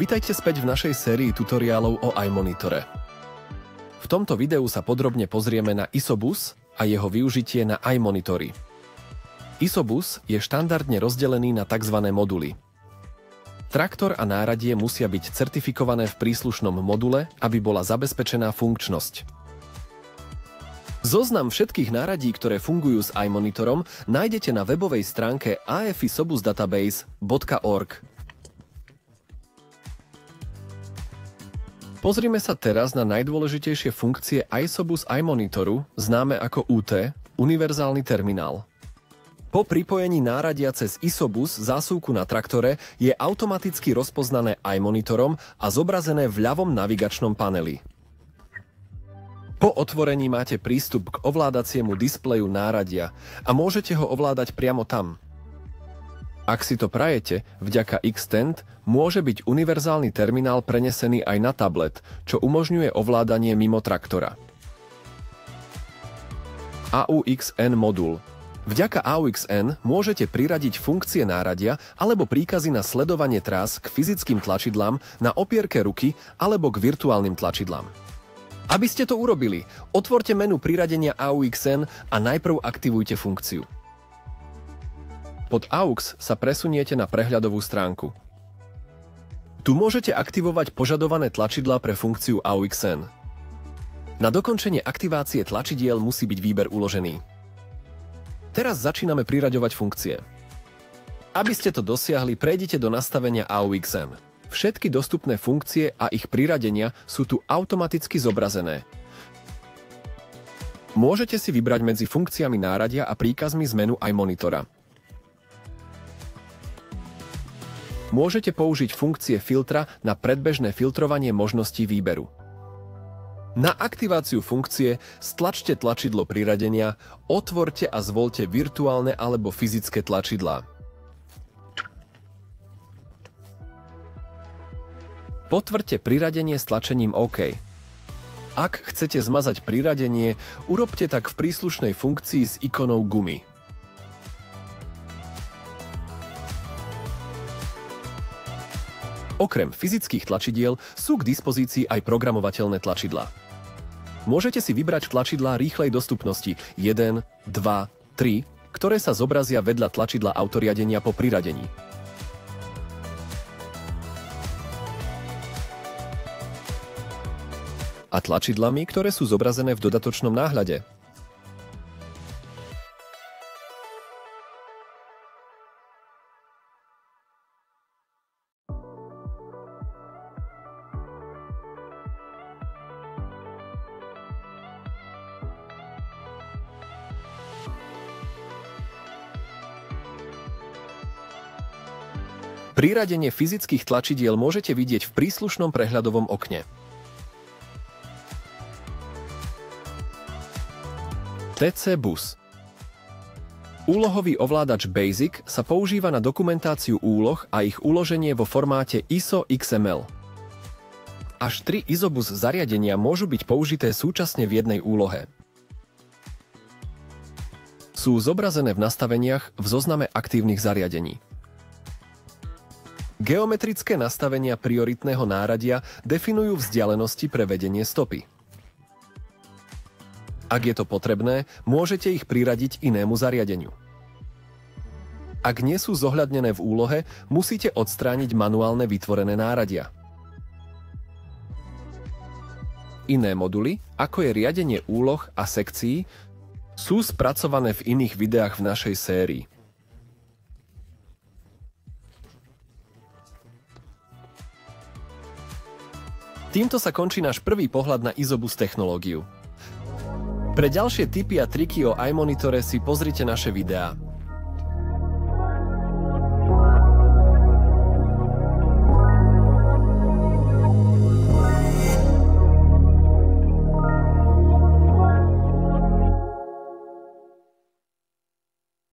Vítajte späť v našej sérii tutoriálov o iMonitore. V tomto videu sa podrobne pozrieme na Isobus a jeho využitie na iMonitory. Isobus je štandardne rozdelený na tzv. Moduly. Traktor a náradie musia byť certifikované v príslušnom module, aby bola zabezpečená funkčnosť. Zoznam všetkých náradí, ktoré fungujú s iMonitorom, nájdete na webovej stránke afisobusdatabase.org. Pozrime sa teraz na najdôležitejšie funkcie Isobus iMonitoru, známe ako UT, univerzálny terminál. Po pripojení náradia cez Isobus zásuvku na traktore je automaticky rozpoznané iMonitorom a zobrazené v ľavom navigačnom paneli. Po otvorení máte prístup k ovládaciemu displeju náradia a môžete ho ovládať priamo tam. Ak si to prajete, vďaka Xtend môže byť univerzálny terminál prenesený aj na tablet, čo umožňuje ovládanie mimo traktora. AUXN modul. Vďaka AUXN môžete priradiť funkcie náradia alebo príkazy na sledovanie trás k fyzickým tlačidlám, na opierke ruky alebo k virtuálnym tlačidlám. Aby ste to urobili, otvorte menu priradenia AUXN a najprv aktivujte funkciu. Pod AUX sa presuniete na prehľadovú stránku. Tu môžete aktivovať požadované tlačidlá pre funkciu AUXN. Na dokončenie aktivácie tlačidiel musí byť výber uložený. Teraz začíname priraďovať funkcie. Aby ste to dosiahli, prejdite do nastavenia AUXN. Všetky dostupné funkcie a ich priradenia sú tu automaticky zobrazené. Môžete si vybrať medzi funkciami náradia a príkazmi z menu iMonitora. Môžete použiť funkcie filtra na predbežné filtrovanie možností výberu. Na aktiváciu funkcie stlačte tlačidlo priradenia, otvorte a zvoľte virtuálne alebo fyzické tlačidlá. Potvrďte priradenie stlačením OK. Ak chcete zmazať priradenie, urobte tak v príslušnej funkcii s ikonou gumy. Okrem fyzických tlačidiel sú k dispozícii aj programovateľné tlačidlá. Môžete si vybrať tlačidlá rýchlej dostupnosti 1, 2, 3, ktoré sa zobrazia vedľa tlačidla autoriadenia po priradení. A tlačidlami, ktoré sú zobrazené v dodatočnom náhľade. Priradenie fyzických tlačidiel môžete vidieť v príslušnom prehľadovom okne. TC Bus. Úlohový ovládač Basic sa používa na dokumentáciu úloh a ich uloženie vo formáte ISO XML. Až 3 Isobus zariadenia môžu byť použité súčasne v jednej úlohe. Sú zobrazené v nastaveniach v zozname aktívnych zariadení. Geometrické nastavenia prioritného náradia definujú vzdialenosti pre vedenie stopy. Ak je to potrebné, môžete ich priradiť inému zariadeniu. Ak nie sú zohľadnené v úlohe, musíte odstrániť manuálne vytvorené náradia. Iné moduly, ako je riadenie úloh a sekcií, sú spracované v iných videách v našej sérii. Týmto sa končí náš prvý pohľad na Isobus technológiu. Pre ďalšie tipy a triky o iMonitore si pozrite naše videá.